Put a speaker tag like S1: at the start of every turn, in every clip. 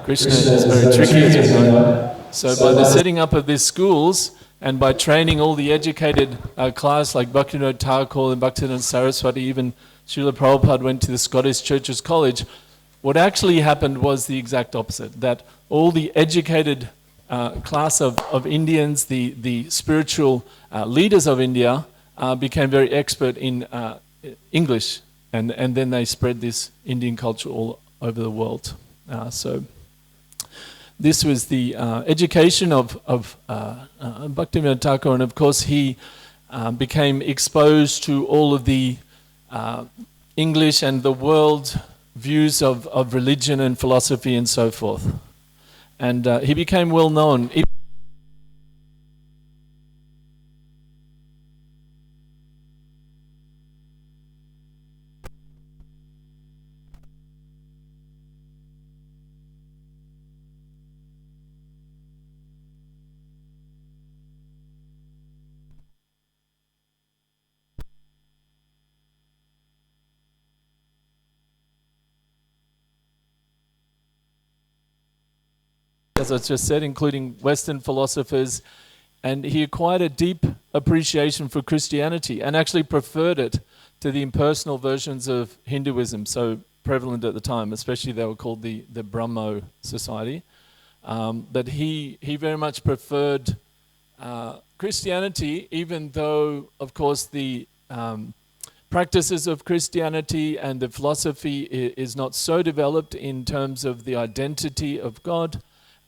S1: Krishna is very tricky, as we know. So by the setting up of these schools and by training all the educated class like Bhaktivinod Thakur and Bhaktivinod Saraswati, even Srila Prabhupada went to the Scottish Churches College, what actually happened was the exact opposite, that all the educated class of Indians, the spiritual leaders of India, became very expert in English, and then they spread this Indian culture all over the world. So this was the education of Bhaktivinod Thakur, and of course he became exposed to all of the English and the world views of religion and philosophy and so forth. And he became well known. As I just said, including Western philosophers, and he acquired a deep appreciation for Christianity and actually preferred it to the impersonal versions of Hinduism, so prevalent at the time, especially they were called the Brahmo Society. But he very much preferred Christianity, even though, of course, the practices of Christianity and the philosophy is not so developed in terms of the identity of God.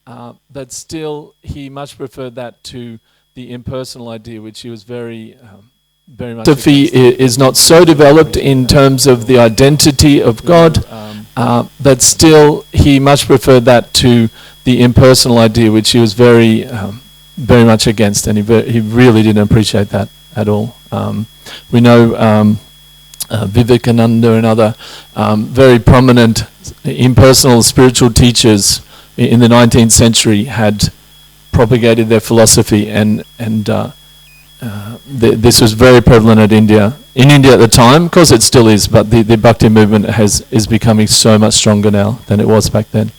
S1: But still, he much preferred that to the impersonal idea, which he was very much. Philosophy is not so developed in terms of the identity of God, but still, he much preferred that to the impersonal idea, which he was very much against, and he really didn't appreciate that at all. We know Vivekananda and other very prominent impersonal spiritual teachers in the 19th century had propagated their philosophy, and this was very prevalent in India at the time. Of course it still is, but the Bhakti movement is becoming so much stronger now than it was back then.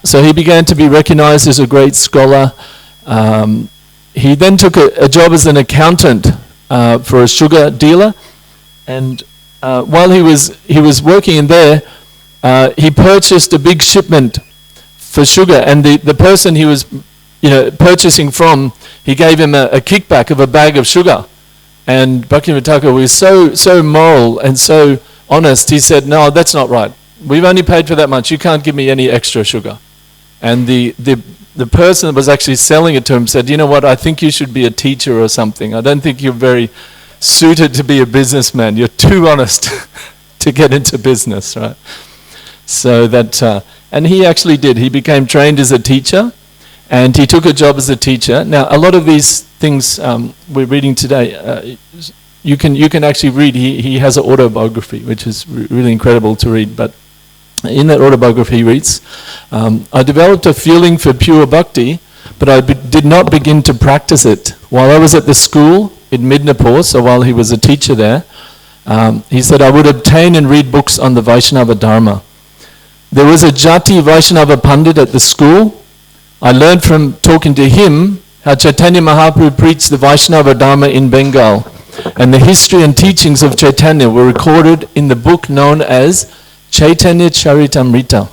S1: So he began to be recognized as a great scholar. He then took a job as an accountant for a sugar dealer, and while he was working in there, he purchased a big shipment for sugar, and the person he was purchasing from, he gave him a kickback of a bag of sugar. And Bhaktivinod Thakur was so moral and so honest, he said, "No, that's not right. We've only paid for that much. You can't give me any extra sugar." And the person that was actually selling it to him said, "You know what, I think you should be a teacher or something. I don't think you're very suited to be a businessman. You're too honest to get into business," right? So that, and he actually did. He became trained as a teacher, and he took a job as a teacher. Now, a lot of these things we're reading today, you can actually read. He has an autobiography, which is really incredible to read. But in that autobiography, he reads, "I developed a feeling for pure bhakti, but I did not begin to practice it. While I was at the school in Midnapur, so while he was a teacher there, he said, I would obtain and read books on the Vaishnava Dharma. There was a Jati Vaishnava Pandit at the school. I learned from talking to him how Chaitanya Mahaprabhu preached the Vaishnava Dharma in Bengal, and the history and teachings of Chaitanya were recorded in the book known as Chaitanya Charitamrita.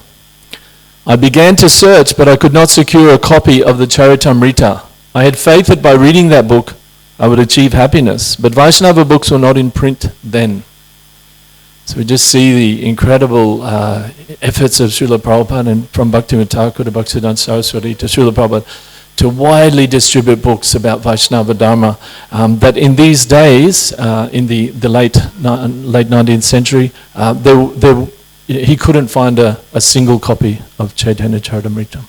S1: I began to search, but I could not secure a copy of the Charitamrita. I had faith that by reading that book, I would achieve happiness, but Vaishnava books were not in print then." So we just see the incredible efforts of Srila Prabhupada, and from Bhaktivinod Thakur to Bhaktivedanta Saraswati to Srila Prabhupada, to widely distribute books about Vaishnava Dharma. That in these days, in the late 19th century, he couldn't find a single copy of Chaitanya Charitamrita.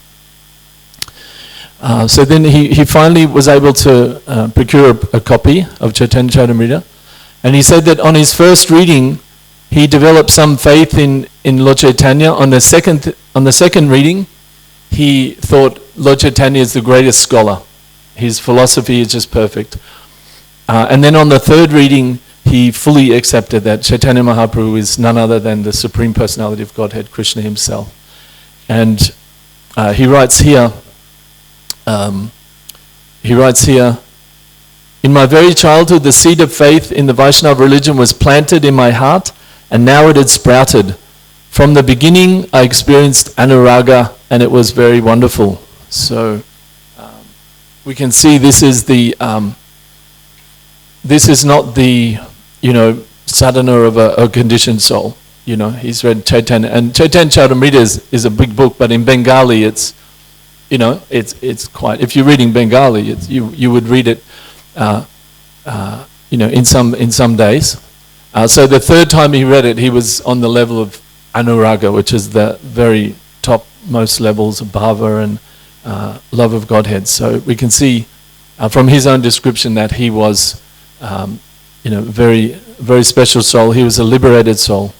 S1: So then he finally was able to procure a copy of Chaitanya Charitamrita, and he said that on his first reading, he developed some faith in Lord Chaitanya. On the second reading, he thought Lord Chaitanya is the greatest scholar. His philosophy is just perfect. And then on the third reading, he fully accepted that Chaitanya Mahaprabhu is none other than the Supreme Personality of Godhead, Krishna himself. And he writes here, in my very childhood, the seed of faith in the Vaishnava religion was planted in my heart, and now it had sprouted. From the beginning, I experienced anuraga, and it was very wonderful. So we can see this is not the, sadhana of a conditioned soul. He's read Chaitanya, and Chaitanya Charitamrita is a big book, but in Bengali it's quite. If you're reading Bengali, you would read it, in some days. So the third time he read it, he was on the level of anuraga, which is the very topmost levels of bhava and love of Godhead. So we can see from his own description that he was, very, very special soul. He was a liberated soul.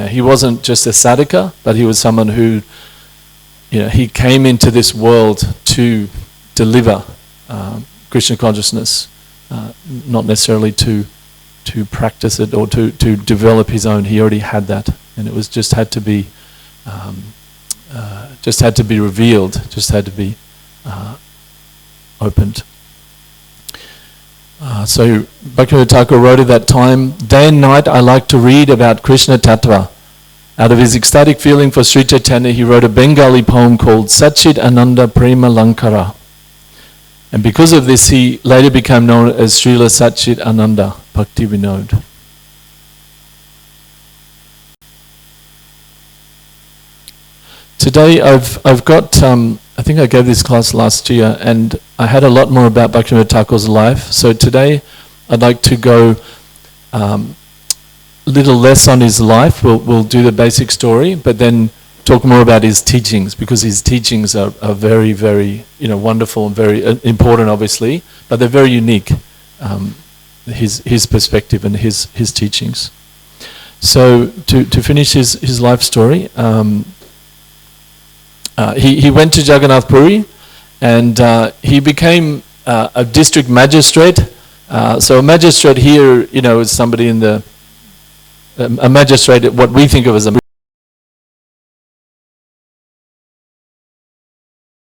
S1: He wasn't just a sadhaka, but he was someone who, he came into this world to deliver Krishna consciousness, not necessarily to practice it or to develop his own. He already had that, and it was just had to be revealed, just had to be opened. So Bhaktivinod Thakur wrote at that time, day and night I like to read about Krishna Tattva. Out of his ecstatic feeling for Sri Chaitanya, he wrote a Bengali poem called Satchit Ananda Prema Lankara. And because of this, he later became known as Srila Satchit Ananda Bhaktivinod. Today I've got, I think I gave this class last year, and I had a lot more about Bhaktivinod Thakur's life. So today I'd like to go a little less on his life. We'll do the basic story, but then talk more about his teachings, because his teachings are very, very wonderful and very important, obviously, but they're very unique. His perspective and his teachings. So to finish his life story. He went to Jagannath Puri, and he became a district magistrate. So a magistrate here, is somebody in a magistrate, what we think of as a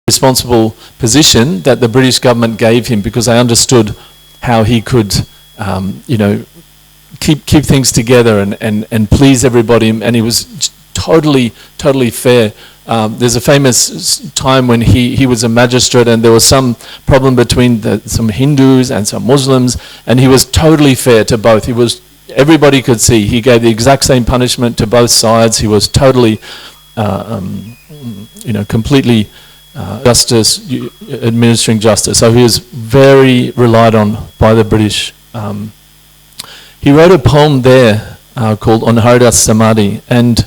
S1: responsible position that the British government gave him, because they understood how he could, keep things together and please everybody, and he was totally fair. There's a famous time when he was a magistrate, and there was some problem between some Hindus and some Muslims, and he was totally fair to both. Everybody could see he gave the exact same punishment to both sides. He was totally, completely administering justice. So he was very relied on by the British. He wrote a poem there called On Haridas Samadhi, and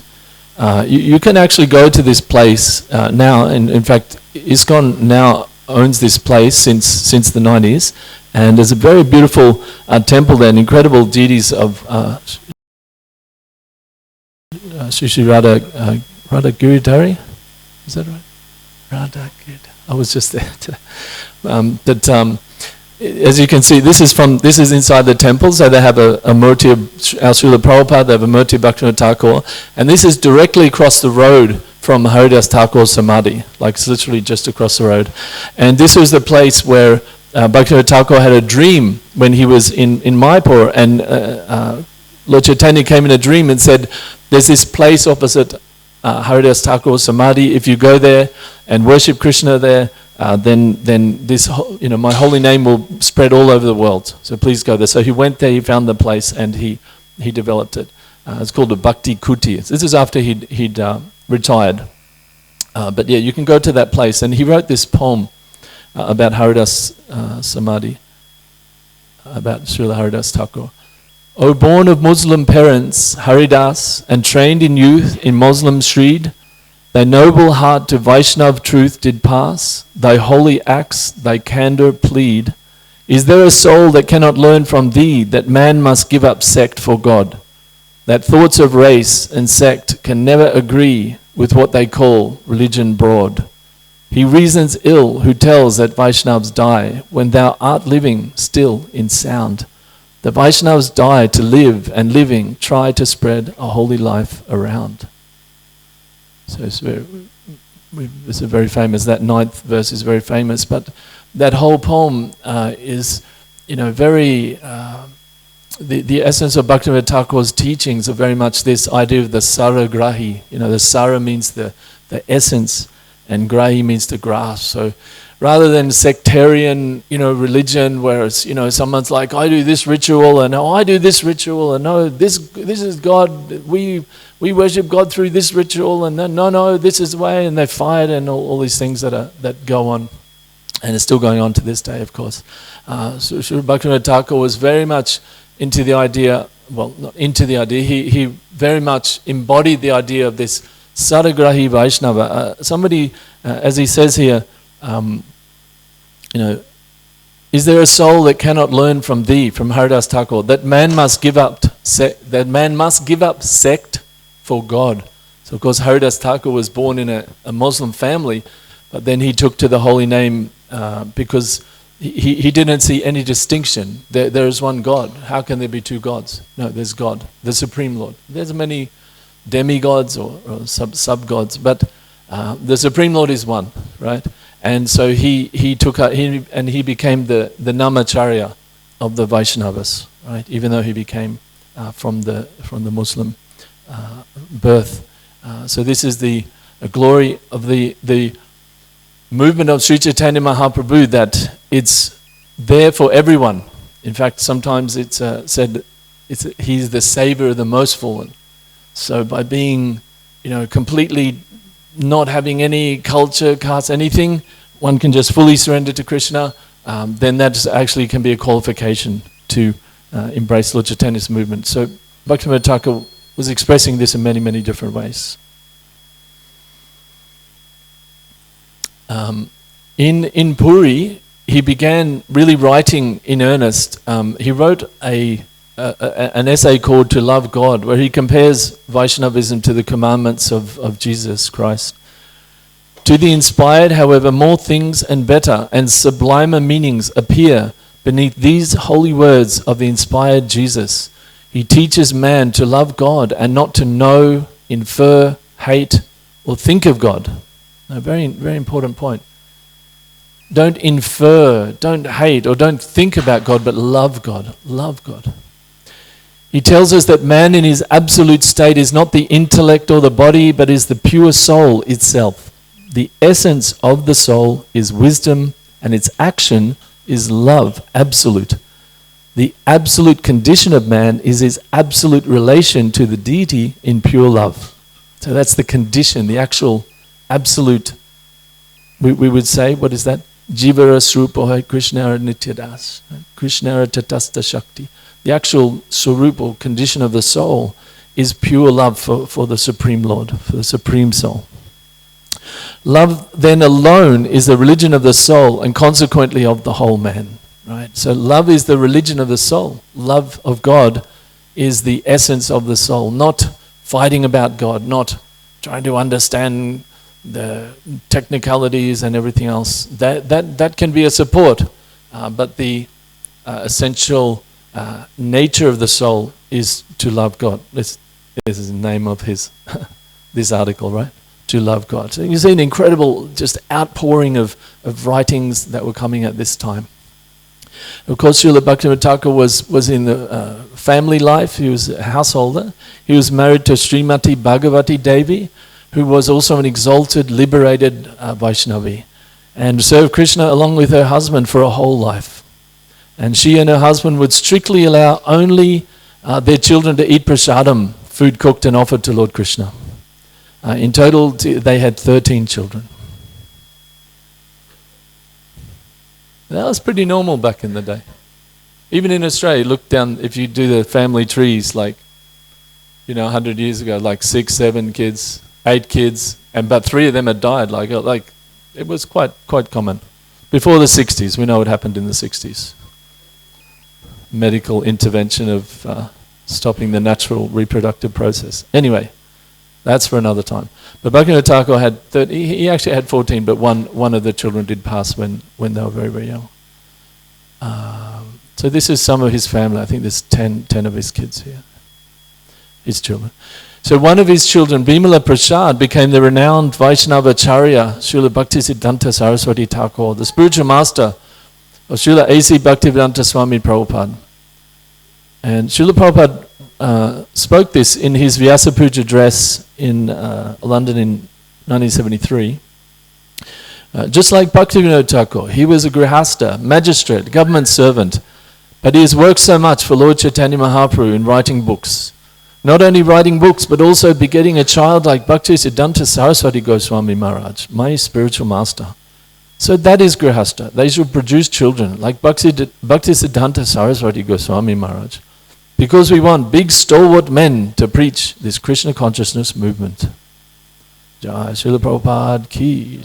S1: you can actually go to this place now, and in fact ISKCON now owns this place since the 90s, and there's a very beautiful temple there, and incredible deities of Sri Radha Giridhari, is that right? Radha Giridhari. I was just there today. As you can see, this is inside the temple, so they have a murti of our Srila Prabhupada, they have a murti of Bhaktivinod Thakur, and this is directly across the road from Haridas Thakur's Samadhi, like it's literally just across the road. And this was the place where Bhaktivinod Thakur had a dream when he was in Mayapur, and Lord Chaitanya came in a dream and said, there's this place opposite Haridas Thakur's Samadhi, if you go there and worship Krishna there, then this my holy name will spread all over the world. So please go there. So he went there, he found the place, and he developed it. It's called a Bhakti Kuti. This is after he'd retired. But yeah, you can go to that place. And he wrote this poem about Haridas Samadhi, about Srila Haridas Thakur. O born of Muslim parents, Haridas, and trained in youth in Muslim shreed, thy noble heart to Vaishnav truth did pass, thy holy acts, thy candour plead. Is there a soul that cannot learn from thee that man must give up sect for God? That thoughts of race and sect can never agree with what they call religion broad. He reasons ill who tells that Vaishnavas die when thou art living still in sound. The Vaishnavas die to live, and living try to spread a holy life around. So it's very It's a very famous, that 9th verse is very famous, but that whole poem is, very, the essence of Bhaktivinoda Thakur's teachings are very much this idea of the saragrahi. The sara means the essence, and grahi means to grasp. So rather than sectarian, religion, where someone's like, I do this ritual, and I do this ritual, and no, this is God. We worship God through this ritual, and then no, this is the way, and they fight, and all these things that go on, and it's still going on to this day, of course. So Sri Bhaktivinoda Thakur was very much into the idea. Well, not into the idea. He very much embodied the idea of this Saragrahi Vaishnava. Somebody, as he says here. Is there a soul that cannot learn from thee, from Haridas Thakur, that man must give up sect for God? So of course Haridas Thakur was born in a Muslim family, but then he took to the holy name because he didn't see any distinction. There is one God. How can there be two gods? No, there's God, the Supreme Lord. There's many demigods or sub-gods, but the Supreme Lord is one, right? And so he became the Namacharya of the Vaishnavas, right? Even though he became from the Muslim birth. So this is the glory of the movement of Sri Chaitanya Mahaprabhu, that it's there for everyone. In fact, sometimes it's said he's the savior of the most fallen. So by being, completely not having any culture, caste, anything, one can just fully surrender to Krishna, then that actually can be a qualification to embrace Lord Chaitanya's movement. So Bhaktivinoda Thakur was expressing this in many, many different ways. In Puri, he began really writing in earnest. He wrote an essay called To Love God, where he compares Vaishnavism to the commandments of Jesus Christ. To the inspired, however, more things and better and sublimer meanings appear beneath these holy words of the inspired Jesus. He teaches man to love God and not to know, infer, hate, or think of God. A very, very important point. Don't infer, don't hate, or don't think about God, but love God. Love God. He tells us that man in his absolute state is not the intellect or the body, but is the pure soul itself. The essence of the soul is wisdom, and its action is love, absolute. The absolute condition of man is his absolute relation to the deity in pure love. So that's the condition, the actual absolute, we would say, what is that? Jivara Srupa Krishnara Nityadas, Krishnara Tatasta Shakti. The actual Swarup or condition of the soul is pure love for the Supreme Lord, for the Supreme Soul. Love then alone is the religion of the soul and consequently of the whole man. Right? So love is the religion of the soul. Love of God is the essence of the soul. Not fighting about God, not trying to understand the technicalities and everything else. That can be a support, but the essential nature of the soul is to love God. This is the name of his this article, right? To love God. So you see an incredible just outpouring of writings that were coming at this time. Of course, Srila Bhaktivinoda Thakur was in the family life. He was a householder. He was married to Srimati Bhagavati Devi, who was also an exalted, liberated Vaishnavi, and served Krishna along with her husband for a whole life. And she and her husband would strictly allow only their children to eat prasadam, food cooked and offered to Lord Krishna. In total, they had 13 children. That was pretty normal back in the day. Even in Australia, look down, if you do the family trees, like, 100 years ago, like 6, 7 kids, 8 kids, but 3 of them had died. Like it was quite common. Before the 60s, we know what happened in the 60s. Medical intervention of stopping the natural reproductive process. Anyway, that's for another time. But Bhaktivinoda Thakur had he actually had 14, but one of the children did pass when they were very, very young. So this is some of his family. I think there's 10 of his kids here, his children. So one of his children, Bimala Prasad, became the renowned Vaishnava Acharya, Srila Bhaktisiddhanta Saraswati Thakur, the spiritual master of Srila A.C. Bhaktivedanta Swami Prabhupada. And Srila Prabhupada spoke this in his Vyasa Puja address in London in 1973. Just like Bhaktivinod Thakur, he was a grihasta, magistrate, government servant, but he has worked so much for Lord Chaitanya Mahaprabhu in writing books. Not only writing books, but also begetting a child like Bhaktisiddhanta Saraswati Goswami Maharaj, my spiritual master. So that is grihasta. They should produce children like Bhaktisiddhanta Saraswati Goswami Maharaj. Because we want big stalwart men to preach this Krishna consciousness movement. Jai Srila Prabhupada ki.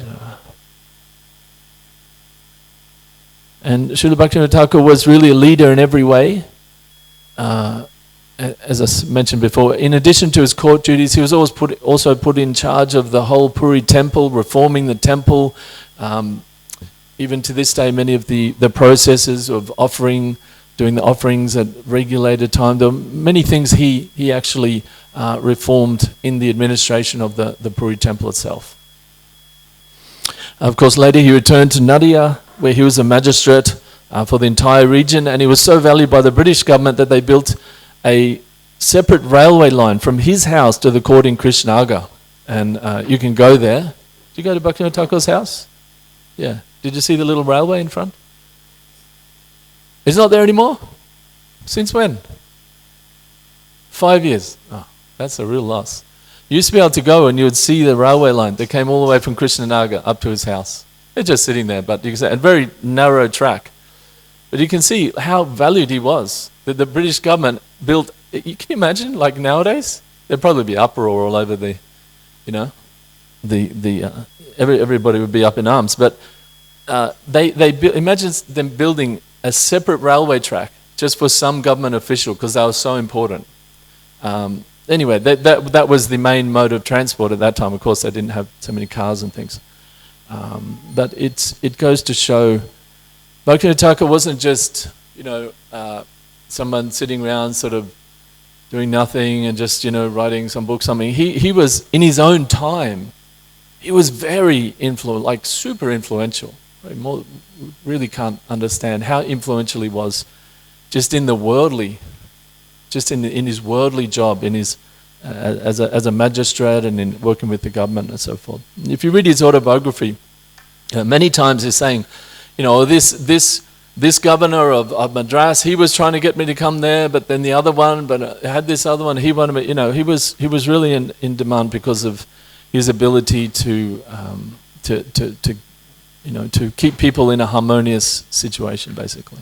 S1: And Srila Bhaktivinoda Thakur was really a leader in every way. As I mentioned before, in addition to his court duties, he was also put in charge of the whole Puri temple, reforming the temple. Even to this day, many of the processes of offering, doing the offerings at regulated time, there were many things he actually reformed in the administration of the Puri temple itself. Of course, later he returned to Nadia, where he was a magistrate for the entire region, and he was so valued by the British government that they built a separate railway line from his house to the court in Krishnagar. And you can go there. Did you go to Bhaktivinoda Thakur's house? Yeah. Did you see the little railway in front? It's not there anymore? Since when? 5 years. Oh, that's a real loss. You used to be able to go and you would see the railway line that came all the way from Krishnanagar up to his house. It's just sitting there, but you can see a very narrow track. But you can see how valued he was. That the British government built, you can imagine, like nowadays, there'd probably be uproar all over the, you know, everybody would be up in arms. But imagine them building a separate railway track just for some government official because they were so important. Anyway, that was the main mode of transport at that time. Of course, they didn't have so many cars and things. But it goes to show, Bhaktivinoda Thakur wasn't just, you know, someone sitting around sort of doing nothing and just, you know, writing some book, something. He was, in his own time, he was very super influential. Right? Really can't understand how influential he was just in the worldly, just in his worldly job, in his as a magistrate and in working with the government and so forth. If you read his autobiography, many times he's saying, you know, this governor of Madras, he was trying to get me to come there, but then the other one, but I had this other one, he wanted me, you know, he was really in demand because of his ability to keep people in a harmonious situation, basically,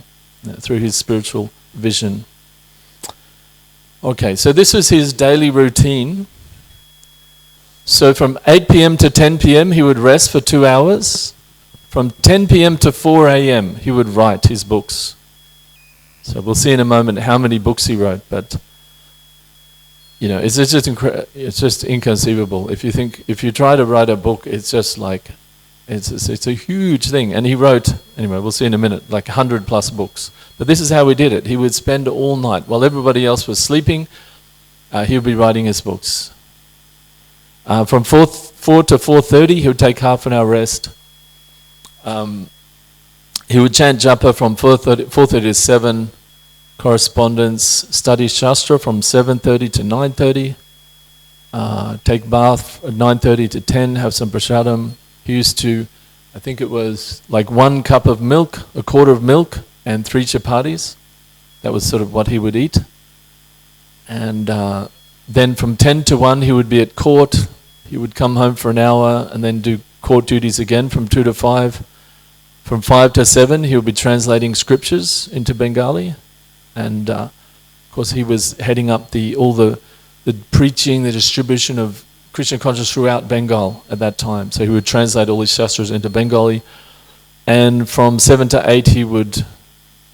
S1: through his spiritual vision. Okay, so this was his daily routine. So from 8 p.m. to 10 p.m. he would rest for 2 hours. From 10 p.m. to 4 a.m. he would write his books. So we'll see in a moment how many books he wrote, but you know, it's just inconceivable. If you try to write a book, it's just like it's a huge thing. And he wrote, anyway, we'll see in a minute, like 100 plus books. But this is how he did it. He would spend all night while everybody else was sleeping. He would be writing his books. From 4 to 4:30, he would take half an hour rest. He would chant japa from 4:30 to 7, correspondence, study shastra from 7:30 to 9:30, take bath at 9:30 to 10, have some prasadam. He used to, I think it was like 1 cup of milk, a quarter of milk, and 3 chapatis. That was sort of what he would eat. And then from 10 to 1 he would be at court. He would come home for an hour and then do court duties again from 2 to 5. From 5 to 7 he would be translating scriptures into Bengali. And of course he was heading up all the preaching, the distribution of Krishna consciousness throughout Bengal at that time. So he would translate all his shastras into Bengali. And from 7 to 8 he would,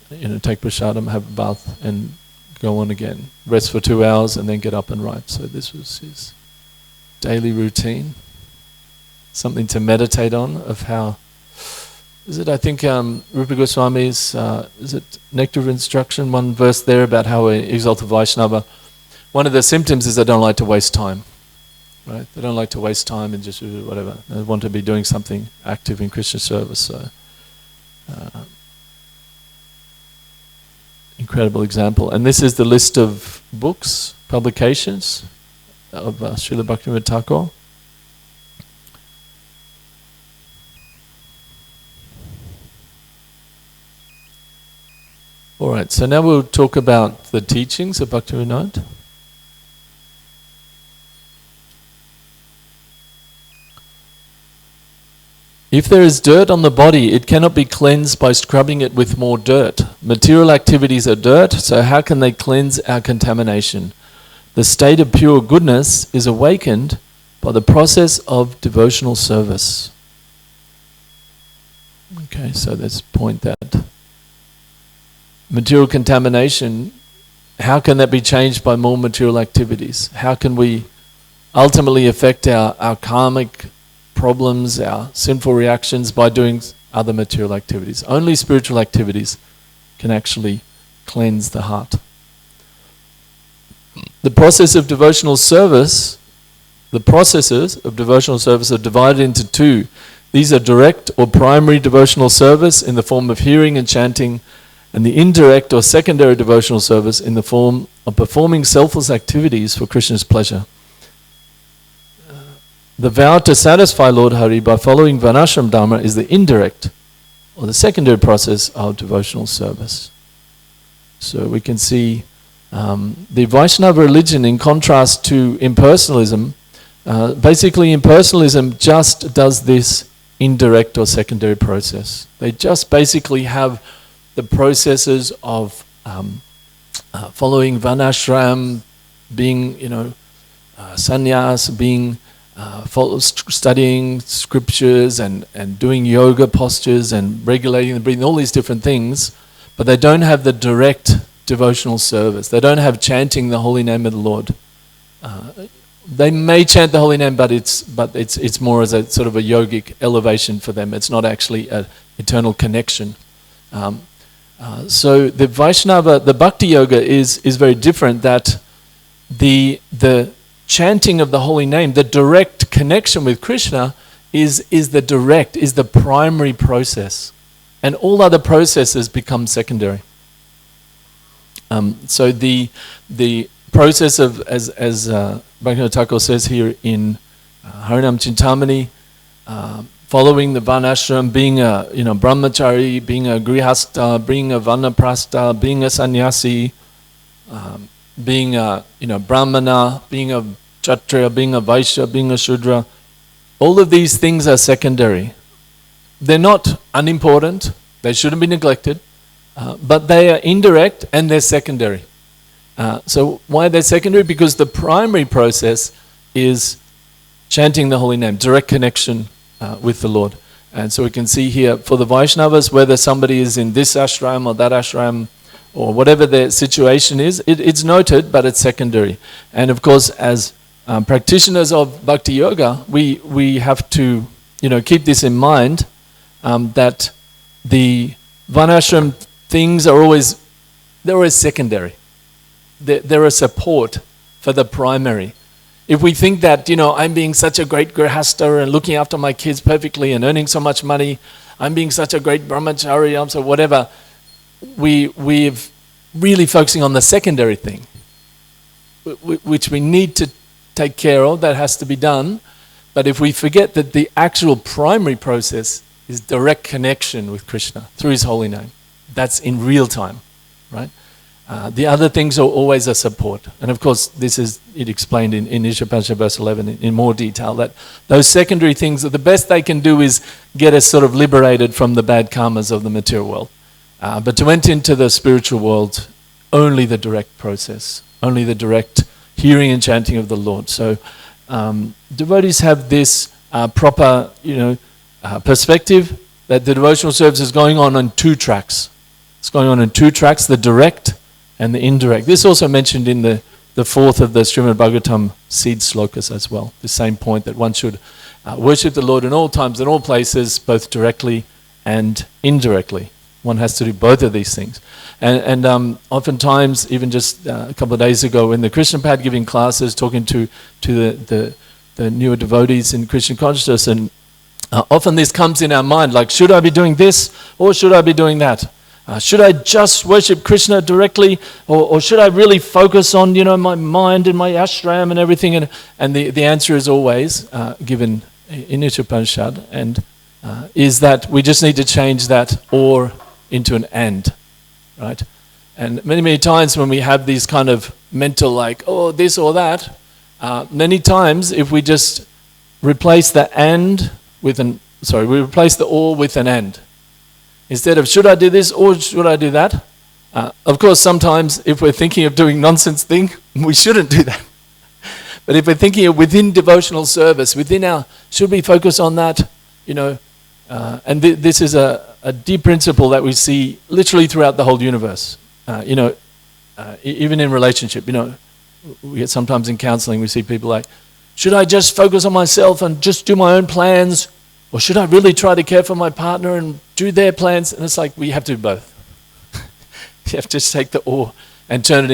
S1: you know, take prasadam, have a bath and go on again. Rest for 2 hours and then get up and write. So this was his daily routine. Something to meditate on of how, I think Rupa Goswami's, is it Nectar of Instruction, one verse there about how an exalted Vaishnava, one of the symptoms is they don't like to waste time. Right? They don't like to waste time and just do whatever. They want to be doing something active in Krishna service. So, incredible example. And this is the list of books, publications of Srila Bhaktivinod Thakur. All right, so now we'll talk about the teachings of Bhaktivinod. If there is dirt on the body, it cannot be cleansed by scrubbing it with more dirt. Material activities are dirt, so how can they cleanse our contamination? The state of pure goodness is awakened by the process of devotional service. Okay, so let's point that. Material contamination, how can that be changed by more material activities? How can we ultimately affect our karmic problems, our sinful reactions by doing other material activities? Only spiritual activities can actually cleanse the heart. The process of devotional service, the processes of devotional service are divided into two. These are direct or primary devotional service in the form of hearing and chanting, and the indirect or secondary devotional service in the form of performing selfless activities for Krishna's pleasure. The vow to satisfy Lord Hari by following Varnashram Dharma is the indirect or the secondary process of devotional service. So we can see the Vaishnava religion, in contrast to impersonalism, basically impersonalism just does this indirect or secondary process. They just basically have the processes of following Varnashram, being, sannyas, being studying scriptures and doing yoga postures and regulating the breathing, all these different things, but they don't have the direct devotional service. They don't have chanting the holy name of the Lord. They may chant the holy name, but it's more as a sort of a yogic elevation for them. It's not actually an eternal connection. So the Vaishnava, the Bhakti Yoga is very different. That the chanting of the holy name, the direct connection with Krishna is the primary process, and all other processes become secondary. So the process of, as Bhaktivinoda Thakur says here in Harinam Chintamani, following the Varnashram, being a brahmachari, being a grihastha, being a vanaprastha, being a sannyasi, being a brahmana, being a kshatriya, being a vaishya, being a shudra, all of these things are secondary. They're not unimportant, they shouldn't be neglected, but they are indirect and they're secondary. So why they're secondary? Because the primary process is chanting the holy name, direct connection with the Lord. And so we can see here, for the Vaishnavas, whether somebody is in this ashram or that ashram, or whatever their situation is, it's noted, but it's secondary. And of course, as practitioners of Bhakti Yoga, we have to keep this in mind, that the Varnashram things are always secondary. They're a support for the primary. If we think that, I'm being such a great grihastha and looking after my kids perfectly and earning so much money, I'm being such a great brahmachari, I'm so whatever, we're really focusing on the secondary thing, which we need to take care of, that has to be done. But if we forget that the actual primary process is direct connection with Krishna through his holy name, that's in real time, right? The other things are always a support. And of course, this is it explained in Isha verse 11 in more detail, that those secondary things, the best they can do is get us sort of liberated from the bad karmas of the material world. But to enter into the spiritual world, only the direct process, only the direct hearing and chanting of the Lord. So devotees have this proper, perspective that the devotional service is going on two tracks. It's going on in two tracks, the direct and the indirect. This is also mentioned in the fourth of the Srimad Bhagavatam seed slokas as well. The same point that one should worship the Lord in all times and all places, both directly and indirectly. One has to do both of these things. And oftentimes, even just a couple of days ago in the Krishna Pad giving classes, talking to the newer devotees in Krishna consciousness, and often this comes in our mind, like, should I be doing this or should I be doing that? Should I just worship Krishna directly, or should I really focus on, my mind and my ashram and everything? And the answer is always given in Upanishad, and is that we just need to change that or into an and, right? And many, many times when we have these kind of mental, like, oh, this or that, many times if we just replace the and with we replace the or with an and. Instead of should I do this or should I do that? Of course, sometimes if we're thinking of doing nonsense thing, we shouldn't do that. But if we're thinking of within devotional service, should we focus on that? And this is a deep principle that we see literally throughout the whole universe. Even in relationship, we get sometimes in counseling, we see people like, should I just focus on myself and just do my own plans? Or should I really try to care for my partner and do their plans? And it's like, we have to do both. You have to just take the or and turn it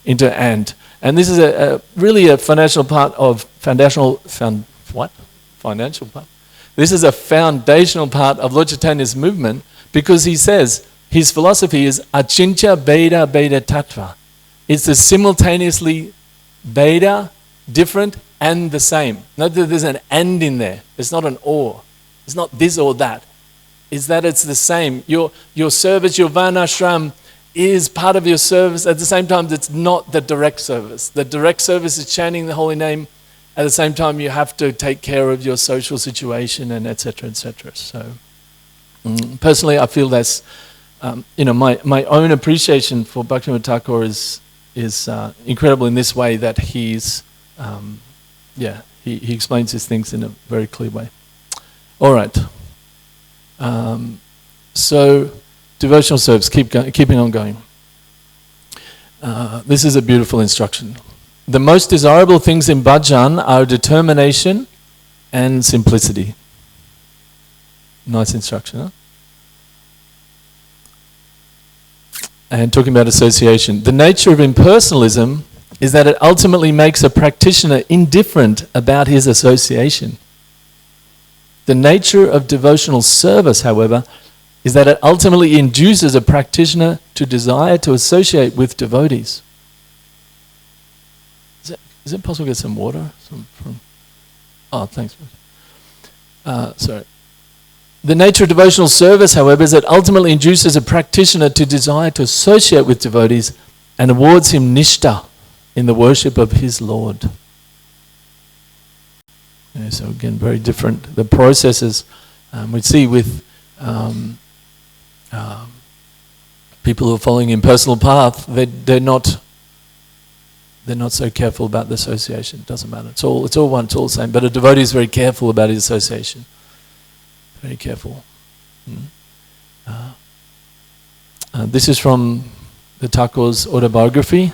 S1: into and. And this is really a financial part. This is a foundational part of Lord Chaitanya's movement, because he says his philosophy is achintya bheda bheda tattva. It's the simultaneously bheda, different, and the same. Note that there's an and in there. It's not an or. It's not this or that. It's that it's the same. Your service, your varnashram is part of your service. At the same time, it's not the direct service. The direct service is chanting the holy name. At the same time, you have to take care of your social situation and etc. etc. So, personally, I feel that's my own appreciation for Bhaktivinod Thakur is incredible in this way, that he explains his things in a very clear way. All right. So, devotional service, keeping on going. This is a beautiful instruction. The most desirable things in bhajan are determination and simplicity. Nice instruction, huh? And talking about association. The nature of impersonalism is that it ultimately makes a practitioner indifferent about his association. The nature of devotional service, however, is that it ultimately induces a practitioner to desire to associate with devotees. Is it possible to get some water? Thanks. Sorry. The nature of devotional service, however, is that ultimately induces a practitioner to desire to associate with devotees and awards him nishta in the worship of his Lord. So again, very different. The processes we see with people who are following impersonal path, they're not so careful about the association. It doesn't matter. It's all one, it's all the same. But a devotee is very careful about his association. Very careful. This is from the Thakur's autobiography.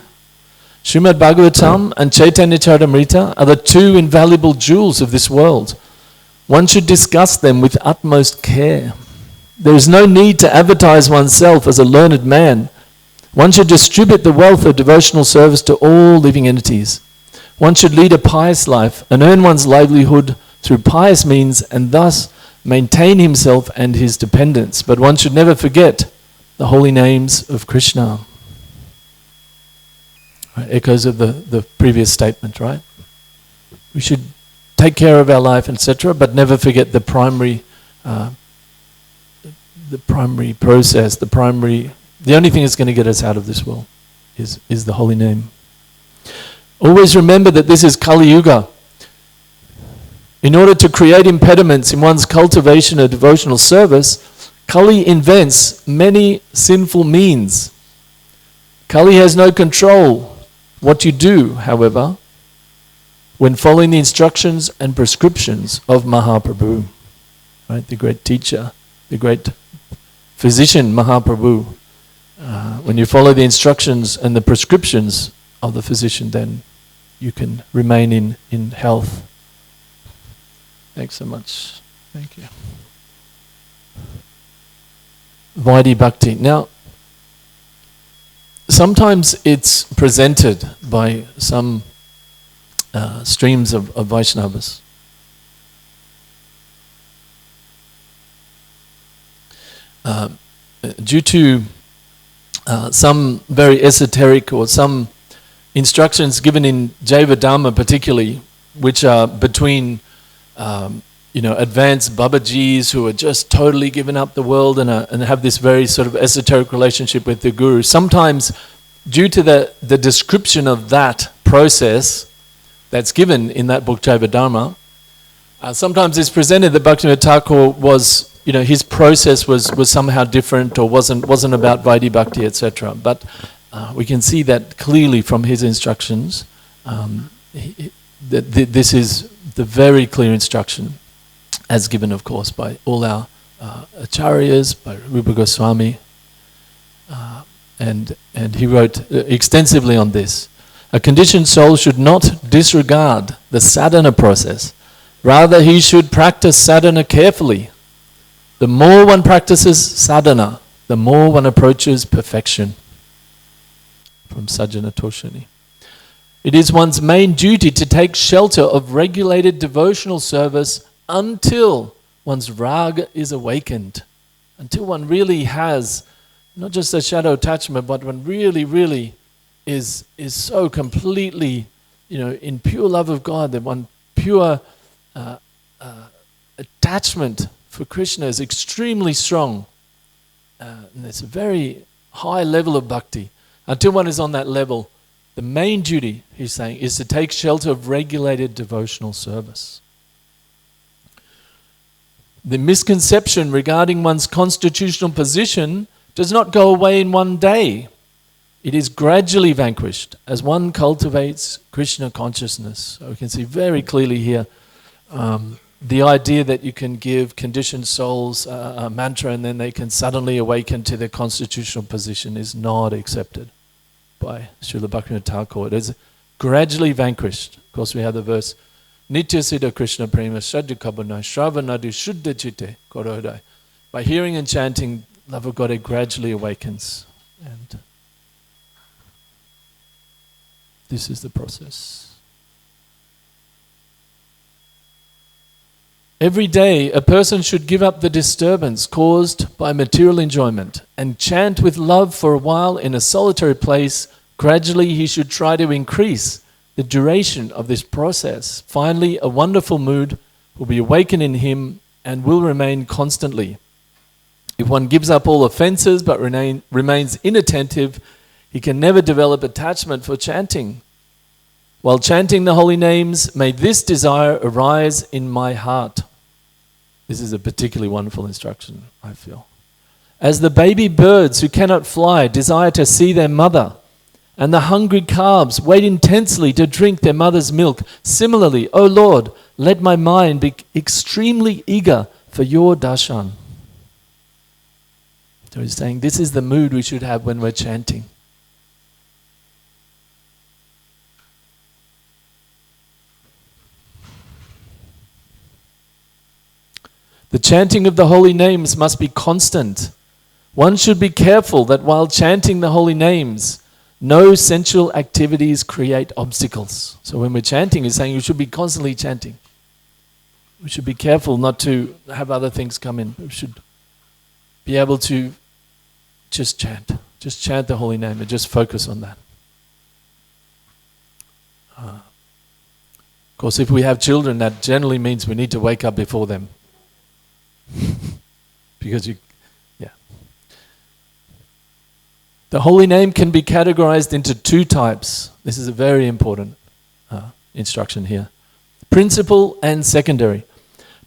S1: Srimad Bhagavatam and Chaitanya Charitamrita are the two invaluable jewels of this world. One should discuss them with utmost care. There is no need to advertise oneself as a learned man. One should distribute the wealth of devotional service to all living entities. One should lead a pious life and earn one's livelihood through pious means, and thus maintain himself and his dependents. But one should never forget the holy names of Krishna. Right, echoes of the previous statement, right? We should take care of our life, etc., but never forget the primary process, the only thing that's going to get us out of this world is the holy name. Always remember that this is Kali Yuga. In order to create impediments in one's cultivation of devotional service, Kali invents many sinful means. Kali has no control. What you do, however, when following the instructions and prescriptions of Mahaprabhu, right, the great teacher, the great physician Mahaprabhu, when you follow the instructions and the prescriptions of the physician, then you can remain in health. Thanks so much. Thank you. Vaidhi Bhakti. Now, sometimes it's presented by some streams of Vaishnavas. Due to some very esoteric or some instructions given in Jaiva Dharma particularly, which are between advanced Babajis who are just totally given up the world and have this very sort of esoteric relationship with the Guru. Sometimes, due to the description of that process that's given in that book Jaiva Dharma, sometimes it's presented that Bhaktivinoda Thakur was, his process was somehow different or wasn't about Vaidhi Bhakti, etc. But we can see that clearly from his instructions. This is the very clear instruction, as given, of course, by all our acharyas, by Rupa Goswami, and he wrote extensively on this. A conditioned soul should not disregard the sadhana process. Rather, he should practice sadhana carefully. The more one practices sadhana, the more one approaches perfection. From Sajjana Toshini. It is one's main duty to take shelter of regulated devotional service until one's raga is awakened. Until one really has not just a shadow attachment, but one really is so completely, in pure love of God, that one pure attachment for Krishna is extremely strong. And it's a very high level of bhakti. Until one is on that level, the main duty, he's saying, is to take shelter of regulated devotional service. The misconception regarding one's constitutional position does not go away in one day. It is gradually vanquished as one cultivates Krishna consciousness. So we can see very clearly here the idea that you can give conditioned souls a mantra and then they can suddenly awaken to their constitutional position is not accepted by Srila Bhaktivinoda Thakur. It is gradually vanquished. Of course, we have the verse, Nitya Siddha Krishna Prema Shraddha Kabana Shravanadi Shuddha Chitte Korodai. By hearing and chanting, love of God, it gradually awakens. And this is the process. Every day, a person should give up the disturbance caused by material enjoyment and chant with love for a while in a solitary place. Gradually, he should try to increase the duration of this process. Finally, a wonderful mood will be awakened in him and will remain constantly. If one gives up all offenses but remains inattentive, he can never develop attachment for chanting. While chanting the holy names, may this desire arise in my heart. This is a particularly wonderful instruction, I feel. As the baby birds who cannot fly desire to see their mother, and the hungry calves wait intensely to drink their mother's milk, similarly, O Lord, let my mind be extremely eager for your darshan. So he's saying this is the mood we should have when we're chanting. The chanting of the holy names must be constant. One should be careful that while chanting the holy names, no sensual activities create obstacles. So when we're chanting, he's saying you should be constantly chanting. We should be careful not to have other things come in. We should be able to just chant the holy name and just focus on that. Of course, if we have children, that generally means we need to wake up before them. Because the holy name can be categorized into two types. This is a very important instruction here. Principal and secondary.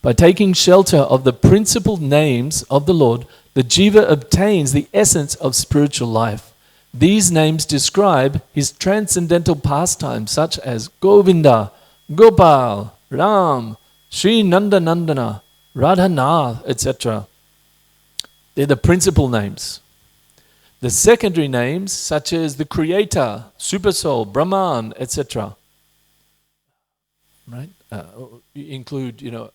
S1: By taking shelter of the principal names of the Lord, the jiva obtains the essence of spiritual life. These names describe his transcendental pastimes such as Govinda, Gopal, Ram, Sri Nanda Nandana, Radhanath, etc. They're the principal names. The secondary names, such as the Creator, Supersoul, Brahman, etc., right? Include,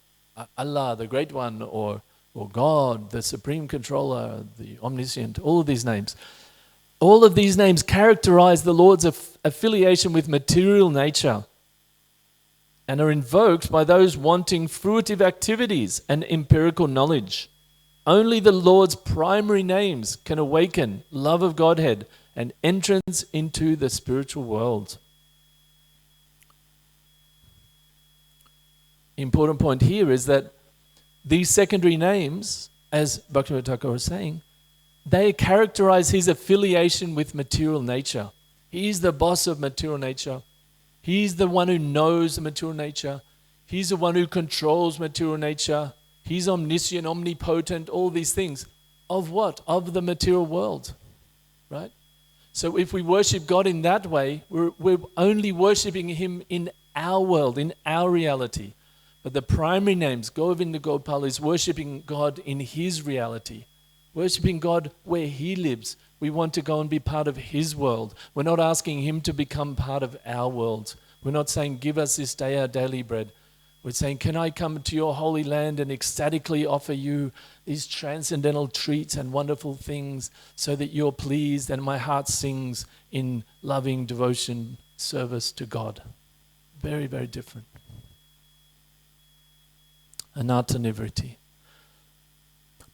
S1: Allah, the Great One, or or God, the Supreme Controller, the Omniscient, all of these names. All of these names characterize the Lord's affiliation with material nature and are invoked by those wanting fruitive activities and empirical knowledge. Only the Lord's primary names can awaken love of Godhead and entrance into the spiritual world. Important point here is that these secondary names, as Bhaktivinod Thakur was saying, they characterize his affiliation with material nature. He's the boss of material nature. He's the one who knows the material nature. He's the one who controls material nature. He's omniscient, omnipotent, all these things. Of what? Of the material world, right? So if we worship God in that way, we're only worshiping him in our world, in our reality. But the primary names, Govinda Gopal, is worshiping God in his reality, worshiping God where he lives. We want to go and be part of his world. We're not asking him to become part of our world. We're not saying, give us this day our daily bread. We're saying, can I come to your holy land and ecstatically offer you these transcendental treats and wonderful things so that you're pleased and my heart sings in loving devotion, service to God. Very, very different. Anatta Nivriti.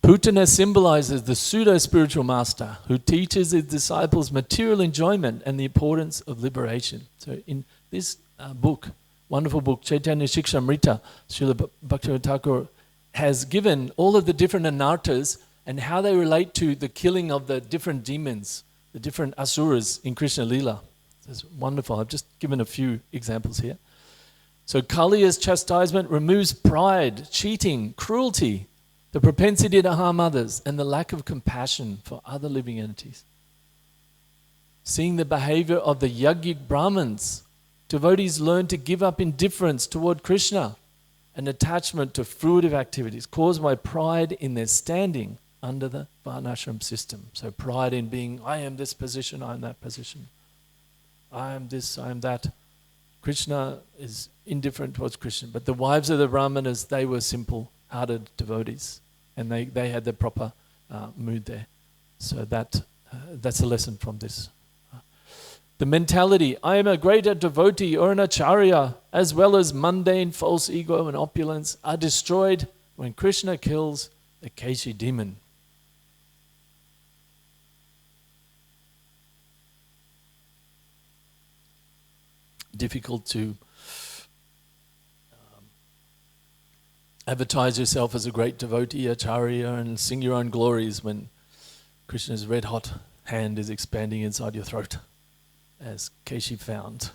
S1: Putana symbolizes the pseudo-spiritual master who teaches his disciples material enjoyment and the importance of liberation. So in this book, wonderful book, Chaitanya Shikshamrita, Srila Bhaktivinod Thakur has given all of the different anartas and how they relate to the killing of the different demons, the different asuras in Krishna Lila. It's wonderful. I've just given a few examples here. So Kali's chastisement removes pride, cheating, cruelty, the propensity to harm others, and the lack of compassion for other living entities. Seeing the behavior of the Yajnik Brahmins, devotees learn to give up indifference toward Krishna and attachment to fruitive activities caused by pride in their standing under the Varnashram system. So pride in being, I am this position, I am that position. I am this, I am that. Krishna is indifferent towards Krishna. But the wives of the Brahmanas, they were simple-hearted devotees. And they had the proper mood there. So that's a lesson from this. The mentality, I am a greater devotee or an acharya, as well as mundane false ego and opulence, are destroyed when Krishna kills the Keshi demon. Difficult to advertise yourself as a great devotee, acharya, and sing your own glories when Krishna's red hot hand is expanding inside your throat, as Keshi found.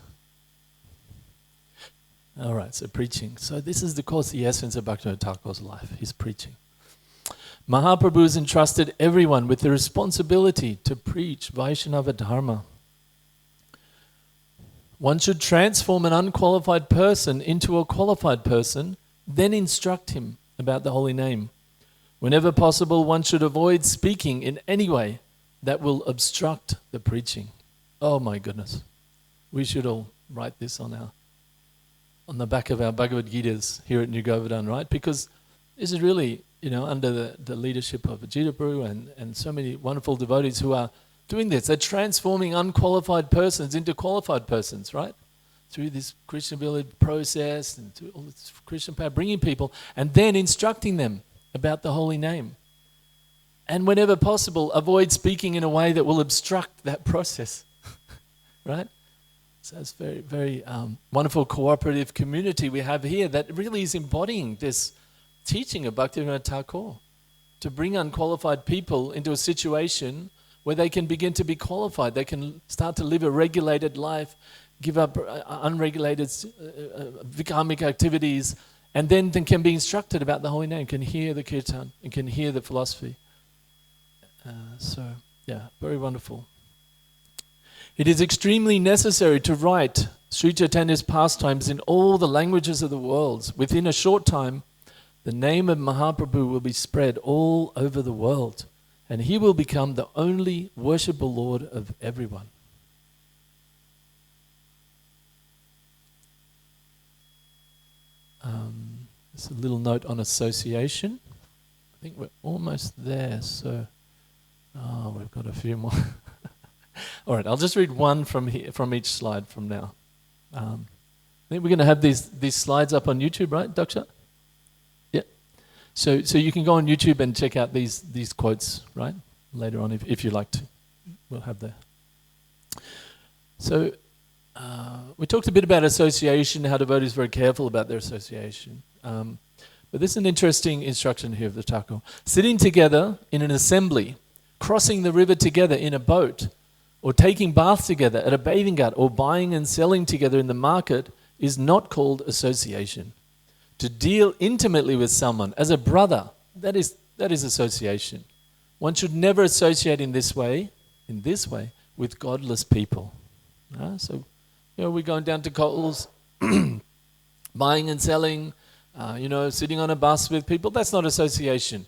S1: All right, so preaching. So this is, of course, the essence of Bhaktivinod Thakur's life, his preaching. Mahaprabhu has entrusted everyone with the responsibility to preach Vaishnava Dharma. One should transform an unqualified person into a qualified person, then instruct him about the holy name. Whenever possible, one should avoid speaking in any way that will obstruct the preaching. Oh my goodness. We should all write this on the back of our Bhagavad Gitas here at New Govardhana, right? Because this is really, under the leadership of Ajita Prabhu and so many wonderful devotees who are doing this. They're transforming unqualified persons into qualified persons, right? Through this Krishna village process and through all this Krishna power, bringing people and then instructing them about the holy name. And whenever possible, avoid speaking in a way that will obstruct that process, right? So it's very, very wonderful cooperative community we have here that really is embodying this teaching of Bhaktivinod Thakur to bring unqualified people into a situation where they can begin to be qualified. They can start to live a regulated life, give up unregulated vikarmic activities, and then can be instructed about the holy name, can hear the kirtan, and can hear the philosophy. Very wonderful. It is extremely necessary to write Sri Chaitanya's pastimes in all the languages of the world. Within a short time, the name of Mahaprabhu will be spread all over the world, and he will become the only worshipable Lord of everyone. There's a little note on association. I think we're almost there, so we've got a few more. All right, I'll just read one from here, from each slide from now. I think we're going to have these slides up on YouTube, right, Daksha? Yeah. So you can go on YouTube and check out these quotes, right, later on if you like to. We'll have there. So we talked a bit about association, how devotees are very careful about their association. But this is an interesting instruction here of the Thakur. Sitting together in an assembly, crossing the river together in a boat, or taking baths together at a bathing gut, or buying and selling together in the market is not called association. To deal intimately with someone as a brother, that is association. One should never associate in this way, with godless people. So, we're going down to Coles, buying and selling, sitting on a bus with people. That's not association.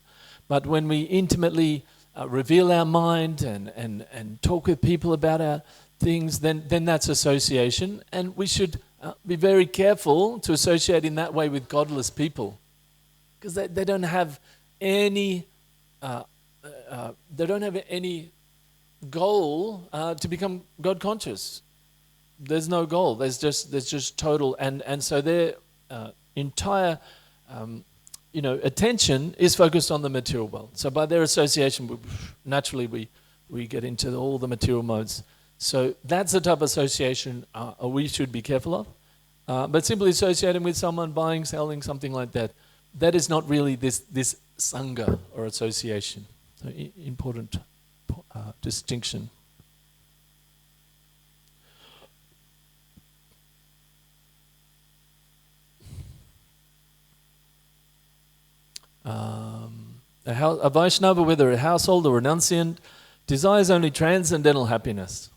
S1: But when we intimately reveal our mind and talk with people about our things, then that's association. And we should be very careful to associate in that way with godless people, because they don't have any goal to become God conscious. There's no goal. There's just total, and so their entire attention is focused on the material world. So by their association, naturally we get into all the material modes. So that's the type of association we should be careful of. But simply associating with someone, buying, selling, something like that, that is not really this sangha or association. So important distinction. A Vaishnava, whether a household or renunciant, desires only transcendental happiness.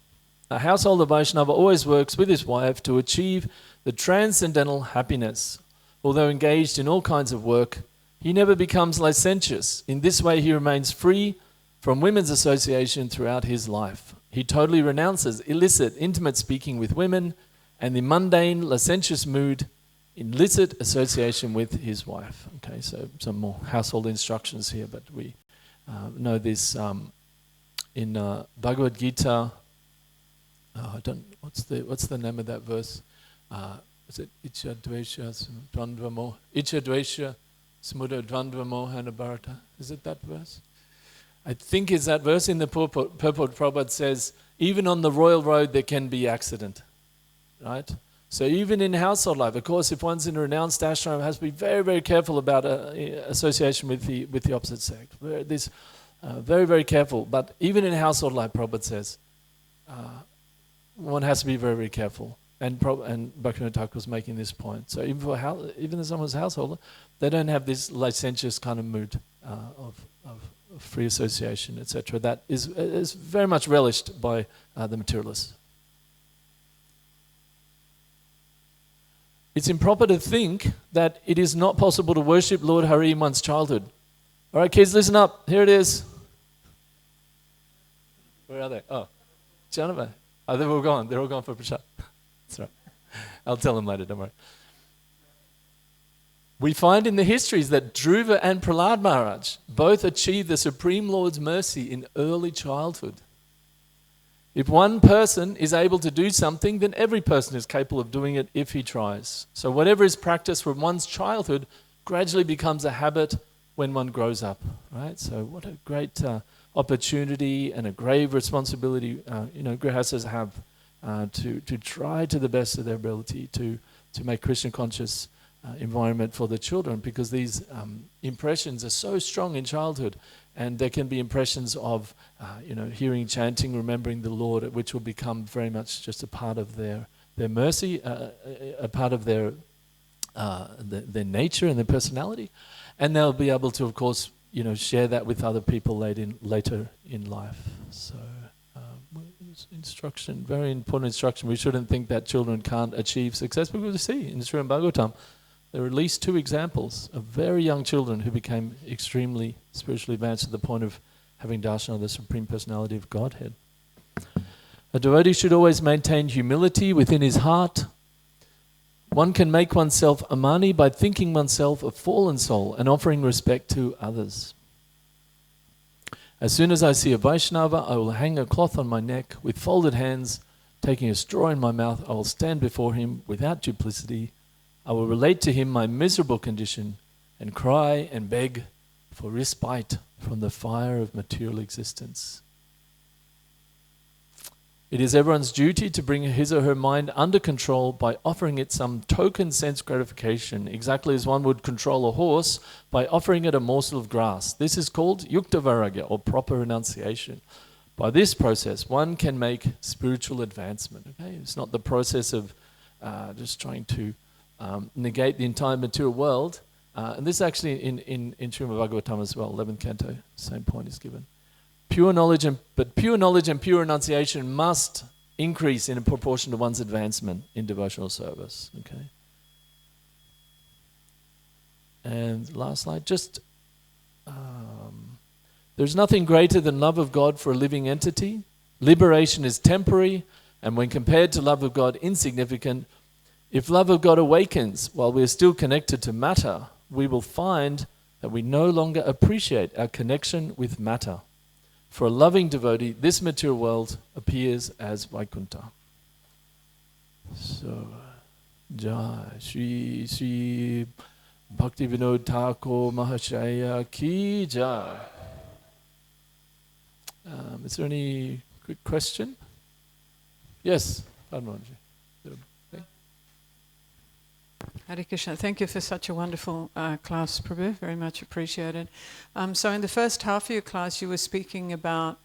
S1: A householder Vaishnava always works with his wife to achieve the transcendental happiness. Although engaged in all kinds of work, he never becomes licentious. In this way, he remains free from women's association throughout his life. He totally renounces illicit, intimate speaking with women and the mundane, licentious mood, illicit association with his wife. Okay, so some more household instructions here, but we know this in Bhagavad Gita. What's the name of that verse? Is it Icha Dvesha Dvandva Icha Dvesha Samudra Dvandva Mohana Bharata? Is it that verse? I think it's that verse in the purport. Prabhupada says, even on the royal road there can be accident, right? So even in household life, of course, if one's in a renounced ashram, has to be very, very careful about association with the opposite sex. Very, very careful. But even in household life, Prabhupada says, one has to be very, very careful. And Bhaktivinod Thakur was making this point. So even if someone's householder, they don't have this licentious kind of mood of free association, etc. That is very much relished by the materialists. It's improper to think that it is not possible to worship Lord Hari in one's childhood. All right, kids, listen up. Here it is. Where are they? Oh, Janava. Oh, they're all gone. They're all gone for Prashad. That's right. I'll tell them later, don't worry. We find in the histories that Dhruva and Prahlad Maharaj both achieved the Supreme Lord's mercy in early childhood. If one person is able to do something, then every person is capable of doing it if he tries. So whatever is practiced from one's childhood gradually becomes a habit when one grows up, right? So what a great opportunity and a grave responsibility, grihastas have to try to the best of their ability to make Krishna conscious environment for the children, because these impressions are so strong in childhood. And there can be impressions of, hearing chanting, remembering the Lord, which will become very much just a part of their mercy, a part of their nature and their personality, and they'll be able to, of course, share that with other people later in life. So, instruction, very important instruction. We shouldn't think that children can't achieve success, because we see in Srimad Bhagavatam, there are at least 2 examples of very young children who became extremely spiritually advanced to the point of having darshan of the Supreme Personality of Godhead. A devotee should always maintain humility within his heart. One can make oneself a mani by thinking oneself a fallen soul and offering respect to others. As soon as I see a Vaishnava, I will hang a cloth on my neck with folded hands, taking a straw in my mouth. I will stand before him without duplicity. I will relate to him my miserable condition and cry and beg for respite from the fire of material existence. It is everyone's duty to bring his or her mind under control by offering it some token sense gratification, exactly as one would control a horse by offering it a morsel of grass. This is called yukta vairagya, or proper renunciation. By this process, one can make spiritual advancement. Okay? It's not the process of just trying to negate the entire material world. And this actually in Srimad Bhagavatam as well, 11th canto, same point is given. Pure knowledge and pure renunciation must increase in proportion to one's advancement in devotional service. Okay. And last slide, there's nothing greater than love of God for a living entity. Liberation is temporary, and when compared to love of God, insignificant. If love of God awakens while we are still connected to matter, we will find that we no longer appreciate our connection with matter. For a loving devotee, this material world appears as Vaikuntha. So, Jai Shri Bhaktivinod Thakur Mahashaya Ki Jai. Is there any quick question? Yes, Padmaji.
S2: Hare Krishna. Thank you for such a wonderful class, Prabhu. Very much appreciated. So in the first half of your class, you were speaking about,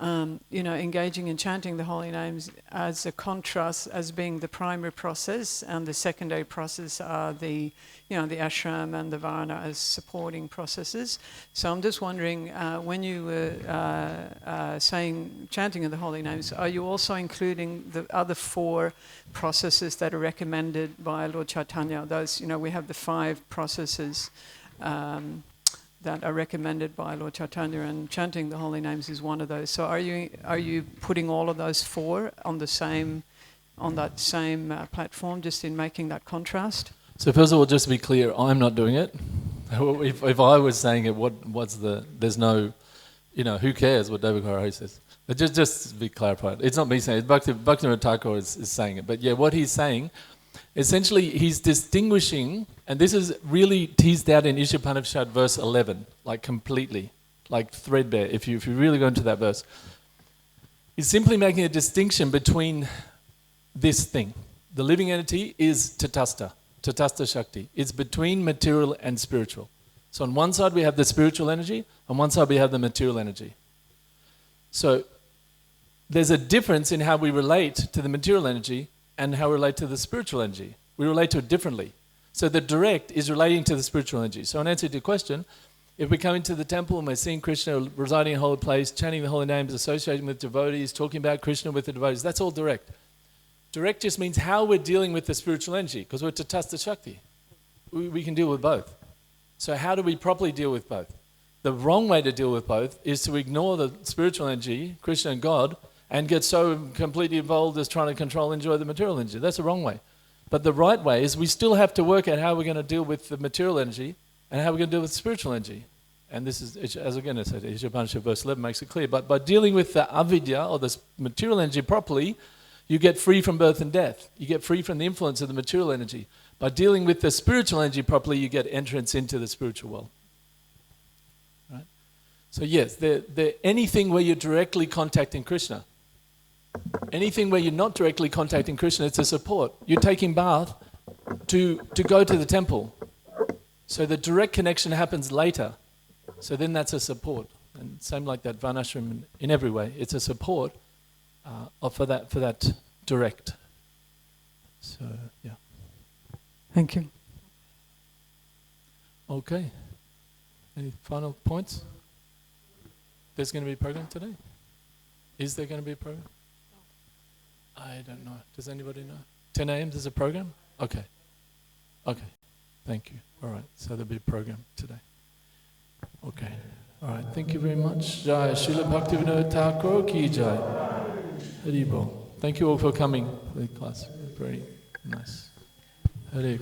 S2: engaging in chanting the holy names as a contrast, as being the primary process, and the secondary process are the ashram and the varna as supporting processes. So I'm just wondering, when you were saying chanting of the holy names, are you also including the other 4 processes that are recommended by Lord Chaitanya? Those, we have the 5 processes that are recommended by Lord Chaitanya, and chanting the holy names is one of those. So are you putting all of those 4 on that same platform, just in making that contrast?
S1: So first of all, just to be clear, I'm not doing it. If I was saying it, there's no, who cares what Deva Gaura says? But just to be clarified, it's not me saying it, Bhaktivinod Thakur is saying it. But yeah, what he's saying, essentially he's distinguishing, and this is really teased out in Ishopanishad verse 11, like completely, like threadbare, if you really go into that verse. He's simply making a distinction between this thing. The living entity is Tatastha Shakti. It's between material and spiritual. So on one side we have the spiritual energy, on one side we have the material energy. So there's a difference in how we relate to the material energy and how we relate to the spiritual energy. We relate to it differently. So the direct is relating to the spiritual energy. So in answer to your question, if we come into the temple and we're seeing Krishna residing in a holy place, chanting the holy names, associating with devotees, talking about Krishna with the devotees, that's all direct. Direct just means how we're dealing with the spiritual energy, because we're Tatastha Shakti. We can deal with both. So how do we properly deal with both? The wrong way to deal with both is to ignore the spiritual energy, Krishna and God, and get so completely involved as trying to control and enjoy the material energy. That's the wrong way. But the right way is we still have to work out how we're going to deal with the material energy and how we're going to deal with spiritual energy. And this is, as again I said, Ishopanishad verse 11 makes it clear. But by dealing with the avidya, or the material energy properly, you get free from birth and death. You get free from the influence of the material energy. By dealing with the spiritual energy properly, you get entrance into the spiritual world. Right? So yes, anything where you're directly contacting Krishna, anything where you're not directly contacting Krishna, it's a support. You're taking bath to go to the temple. So the direct connection happens later. So then that's a support. And same like that Varnashram in every way. It's a support for that direct. So, yeah.
S2: Thank you.
S1: Okay. Any final points? There's going to be a program today? Is there going to be a program? I don't know. Does anybody know? 10 a.m. there's a program? Okay. Okay. Thank you. All right. So there'll be a program today. Okay. All right. Thank you very much. Jai Srila Bhaktivinod Thakur Ki Jai. Hari Bol. Thank you all for coming to the class. Very nice. Hare